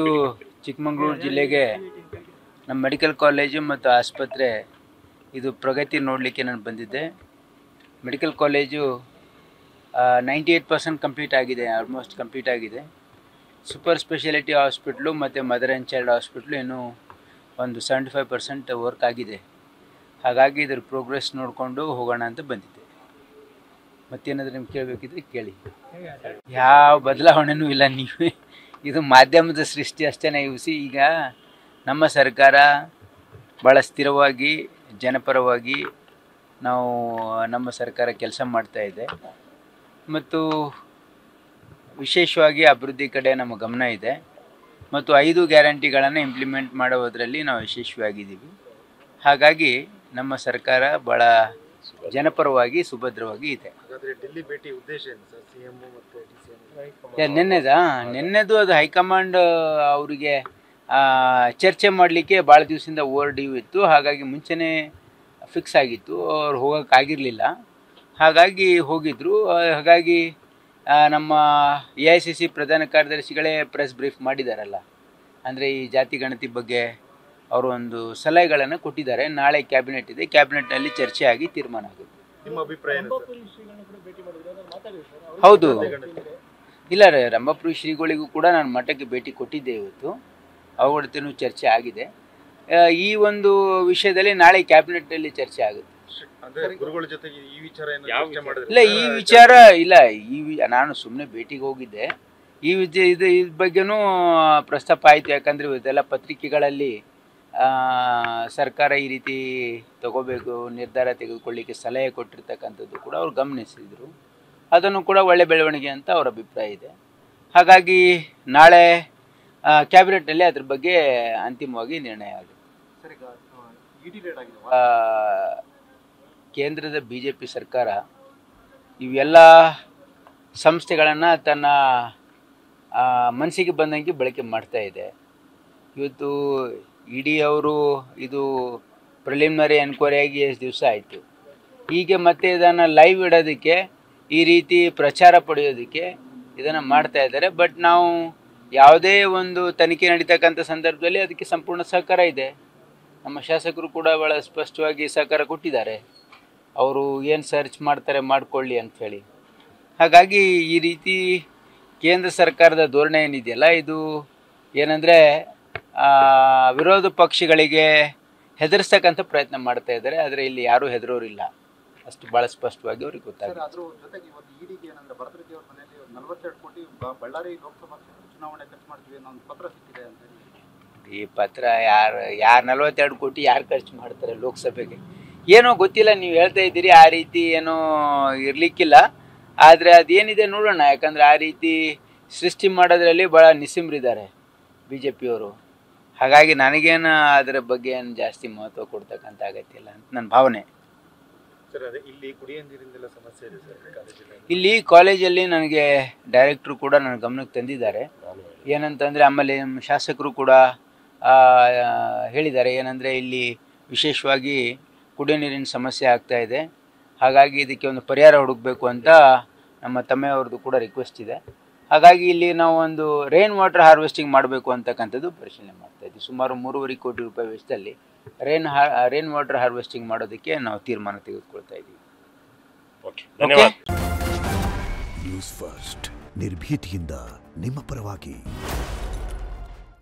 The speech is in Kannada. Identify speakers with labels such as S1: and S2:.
S1: ಇವತ್ತು ಚಿಕ್ಕಮಗಳೂರು ಜಿಲ್ಲೆಗೆ ನಮ್ಮ ಮೆಡಿಕಲ್ ಕಾಲೇಜು ಮತ್ತು ಆಸ್ಪತ್ರೆ ಇದು ಪ್ರಗತಿ ನೋಡಲಿಕ್ಕೆ ನಾನು ಬಂದಿದ್ದೆ. ಮೆಡಿಕಲ್ ಕಾಲೇಜು 98% ಕಂಪ್ಲೀಟ್ ಆಗಿದೆ, ಆಲ್ಮೋಸ್ಟ್ ಕಂಪ್ಲೀಟ್ ಆಗಿದೆ. ಸೂಪರ್ ಸ್ಪೆಷಾಲಿಟಿ ಹಾಸ್ಪಿಟ್ಲು ಮತ್ತು ಮದರ್ ಆ್ಯಂಡ್ ಚೈಲ್ಡ್ ಹಾಸ್ಪಿಟ್ಲು ಇನ್ನೂ ಒಂದು 75% ವರ್ಕ್ ಆಗಿದೆ. ಹಾಗಾಗಿ ಇದ್ರ ಪ್ರೋಗ್ರೆಸ್ ನೋಡಿಕೊಂಡು ಹೋಗೋಣ ಅಂತ ಬಂದಿದ್ದೆ. ಮತ್ತೇನಾದರೂ ನಿಮ್ಗೆ ಕೇಳಬೇಕಿದ್ರೆ ಕೇಳಿ. ಯಾವ ಬದಲಾವಣೆನೂ ಇಲ್ಲ. ನೀವೇ ಇದು ಮಾಧ್ಯಮದ ಸೃಷ್ಟಿ ಅಷ್ಟೇ. ಈಗ ನಮ್ಮ ಸರ್ಕಾರ ಭಾಳ ಸ್ಥಿರವಾಗಿ ಜನಪರವಾಗಿ ನಮ್ಮ ಸರ್ಕಾರ ಕೆಲಸ ಮಾಡ್ತಾ ಇದೆ ಮತ್ತು ವಿಶೇಷವಾಗಿ ಅಭಿವೃದ್ಧಿ ಕಡೆ ನಮ್ಮ ಗಮನ ಇದೆ ಮತ್ತು 5 ಗ್ಯಾರಂಟಿಗಳನ್ನು ಇಂಪ್ಲಿಮೆಂಟ್ ಮಾಡೋದರಲ್ಲಿ ನಾವು ಯಶಸ್ವಿಯಾಗಿದ್ದೀವಿ. ಹಾಗಾಗಿ ನಮ್ಮ ಸರ್ಕಾರ ಭಾಳ ಜನಪರವಾಗಿ ಸುಭದ್ರವಾಗಿ ಇದೆ. ನಿನ್ನೆದು ಅದು ಹೈಕಮಾಂಡ್ ಅವರಿಗೆ ಚರ್ಚೆ ಮಾಡಲಿಕ್ಕೆ ಭಾಳ ದಿವಸದಿಂದ ಓವರ್ ಡ್ಯೂ ಇತ್ತು. ಹಾಗಾಗಿ ಮುಂಚೆನೇ ಫಿಕ್ಸ್ ಆಗಿತ್ತು, ಅವ್ರು ಹೋಗೋಕ್ಕಾಗಿರಲಿಲ್ಲ. ಹಾಗಾಗಿ ಹೋಗಿದ್ದರು. ಹಾಗಾಗಿ ನಮ್ಮ AICC ಪ್ರಧಾನ ಕಾರ್ಯದರ್ಶಿಗಳೇ ಪ್ರೆಸ್ ಬ್ರೀಫ್ ಮಾಡಿದಾರಲ್ಲ, ಅಂದರೆ ಈ ಜಾತಿ ಗಣತಿ ಬಗ್ಗೆ ಅವರು ಒಂದು ಸಲಹೆಗಳನ್ನು ಕೊಟ್ಟಿದ್ದಾರೆ. ನಾಳೆ ಕ್ಯಾಬಿನೆಟ್ ಇದೆ, ಕ್ಯಾಬಿನೆಟ್ನಲ್ಲಿ ಚರ್ಚೆ ಆಗಿ ತೀರ್ಮಾನ ಆಗುತ್ತೆ.
S2: ನಿಮ್ಮ ಅಭಿಪ್ರಾಯ?
S1: ಹೌದು, ಇಲ್ಲ ರೀ, ರಂಭಾಪುರಿ ಶ್ರೀಗಳಿಗೂ ಕೂಡ ನಾನು ಮಠಕ್ಕೆ ಭೇಟಿ ಕೊಟ್ಟಿದ್ದೆ ಇವತ್ತು. ಅವ್ರ ಜೊತೆನೂ ಚರ್ಚೆ ಆಗಿದೆ. ಈ ಒಂದು ವಿಷಯದಲ್ಲಿ ನಾಳೆ ಕ್ಯಾಬಿನೆಟ್ನಲ್ಲಿ ಚರ್ಚೆ ಆಗುತ್ತೆ. ನಾನು ಸುಮ್ಮನೆ ಭೇಟಿಗೆ ಹೋಗಿದ್ದೆ. ಇದ್ರ ಬಗ್ಗೆನೂ ಪ್ರಸ್ತಾಪ ಆಯಿತು. ಯಾಕಂದರೆ ಇವತ್ತೆಲ್ಲ ಪತ್ರಿಕೆಗಳಲ್ಲಿ ಸರ್ಕಾರ ಈ ರೀತಿ ತಗೋಬೇಕು, ನಿರ್ಧಾರ ತೆಗೆದುಕೊಳ್ಳಿಕ್ಕೆ ಸಲಹೆ ಕೊಟ್ಟಿರ್ತಕ್ಕಂಥದ್ದು ಕೂಡ ಅವ್ರು ಗಮನಿಸಿದರು. ಅದನ್ನು ಕೂಡ ಒಳ್ಳೆ ಬೆಳವಣಿಗೆ ಅಂತ ಅವರ ಅಭಿಪ್ರಾಯ ಇದೆ. ಹಾಗಾಗಿ ನಾಳೆ ಕ್ಯಾಬಿನೆಟ್ನಲ್ಲಿ ಅದ್ರ ಬಗ್ಗೆ ಅಂತಿಮವಾಗಿ ನಿರ್ಣಯ ಆಗುತ್ತೆ. ಕೇಂದ್ರದ BJP ಸರ್ಕಾರ ಇವೆಲ್ಲ ಸಂಸ್ಥೆಗಳನ್ನು ತನ್ನ ಮನಸ್ಸಿಗೆ ಬಂದಂಗೆ ಬಳಕೆ ಮಾಡ್ತಾ ಇದೆ. ಇವತ್ತು ED ಅವರು ಇದು ಪ್ರಿಲಿಮಿನರಿ ಎನ್ಕ್ವೈರಿಯಾಗಿ ಎಷ್ಟು ದಿವಸ ಆಯಿತು. ಹೀಗೆ ಮತ್ತೆ ಇದನ್ನು ಲೈವ್ ಇಡೋದಕ್ಕೆ, ಈ ರೀತಿ ಪ್ರಚಾರ ಪಡೆಯೋದಕ್ಕೆ ಇದನ್ನು ಮಾಡ್ತಾ ಇದ್ದಾರೆ. ಬಟ್ ನಾವು ಯಾವುದೇ ಒಂದು ತನಿಖೆ ನಡೀತಕ್ಕಂಥ ಸಂದರ್ಭದಲ್ಲಿ ಅದಕ್ಕೆ ಸಂಪೂರ್ಣ ಸಹಕಾರ ಇದೆ. ನಮ್ಮ ಶಾಸಕರು ಕೂಡ ಭಾಳ ಸ್ಪಷ್ಟವಾಗಿ ಸಹಕಾರ ಕೊಟ್ಟಿದ್ದಾರೆ. ಅವರು ಏನು ಸರ್ಚ್ ಮಾಡ್ತಾರೆ ಮಾಡಿಕೊಳ್ಳಿ ಅಂಥೇಳಿ. ಹಾಗಾಗಿ ಈ ರೀತಿ ಕೇಂದ್ರ ಸರ್ಕಾರದ ಧೋರಣೆ ಏನಿದೆಯಲ್ಲ, ಇದು ಏನಂದರೆ ವಿರೋಧ ಪಕ್ಷಗಳಿಗೆ ಹೆದರಿಸ್ತಕ್ಕಂಥ ಪ್ರಯತ್ನ ಮಾಡ್ತಾ ಇದ್ದಾರೆ. ಆದರೆ ಇಲ್ಲಿ ಯಾರೂ ಹೆದರೋರಿಲ್ಲ, ಅಷ್ಟು ಭಾಳ ಸ್ಪಷ್ಟವಾಗಿ ಅವ್ರಿಗೆ ಗೊತ್ತಾಗುತ್ತೆ. ಈ ಪತ್ರ ಯಾರು 42 ಕೋಟಿ ಯಾರು ಖರ್ಚು ಮಾಡ್ತಾರೆ ಲೋಕಸಭೆಗೆ? ಏನೋ ಗೊತ್ತಿಲ್ಲ, ನೀವು ಹೇಳ್ತಾ ಇದ್ದೀರಿ. ಆ ರೀತಿ ಏನೋ ಇರಲಿಕ್ಕಿಲ್ಲ. ಆದರೆ ಅದೇನಿದೆ ನೋಡೋಣ. ಯಾಕಂದರೆ ಆ ರೀತಿ ಸೃಷ್ಟಿ ಮಾಡೋದ್ರಲ್ಲಿ ಭಾಳ ನಿಸ್ಸಿಮ್ರಿದ್ದಾರೆ BJPಯವರು. ಹಾಗಾಗಿ ನನಗೇನು ಅದರ ಬಗ್ಗೆ ಏನು ಜಾಸ್ತಿ ಮಹತ್ವ ಕೊಡ್ತಕ್ಕಂಥ ಅಗತ್ಯ ಇಲ್ಲ ಅಂತ ನನ್ನ ಭಾವನೆ. ಇಲ್ಲಿ ಕಾಲೇಜಲ್ಲಿ ನನಗೆ ಡೈರೆಕ್ಟ್ರು ಕೂಡ ನನ್ನ ಗಮನಕ್ಕೆ ತಂದಿದ್ದಾರೆ. ಏನಂತಂದರೆ ಆಮೇಲೆ ನಮ್ಮ ಶಾಸಕರು ಕೂಡ ಹೇಳಿದ್ದಾರೆ. ಏನಂದರೆ ಇಲ್ಲಿ ವಿಶೇಷವಾಗಿ ಕುಡಿಯೋ ನೀರಿನ ಸಮಸ್ಯೆ ಆಗ್ತಾಯಿದೆ. ಹಾಗಾಗಿ ಇದಕ್ಕೆ ಒಂದು ಪರಿಹಾರ ಹುಡುಕಬೇಕು ಅಂತ ನಮ್ಮ ತಮ್ಮೆಯವ್ರದ್ದು ಕೂಡ ರಿಕ್ವೆಸ್ಟ್ ಇದೆ. ಹಾಗಾಗಿ ಇಲ್ಲಿ ನಾವು ಒಂದು ರೈನ್ ವಾಟರ್ ಹಾರ್ವೆಸ್ಟಿಂಗ್ ಮಾಡಬೇಕು ಅಂತಕ್ಕಂಥದ್ದು ಪರಿಶೀಲನೆ ಮಾಡ್ತಾಯಿದ್ವಿ. ಸುಮಾರು 3.5 ಕೋಟಿ ರೂಪಾಯಿ ವೆಚ್ಚದಲ್ಲಿ ರೈನ್ ವಾಟರ್ ಹಾರ್ವೆಸ್ಟಿಂಗ್ ಮಾಡೋದಕ್ಕೆ ನಾವು ತೀರ್ಮಾನ ತೆಗೆದುಕೊಳ್ತಾ ಇದ್ದೀವಿ.
S3: ನ್ಯೂಸ್ ಫಸ್ಟ್, ನಿರ್ಭೀತಿಯಿಂದ ನಿಮ್ಮ ಪರವಾಗಿ.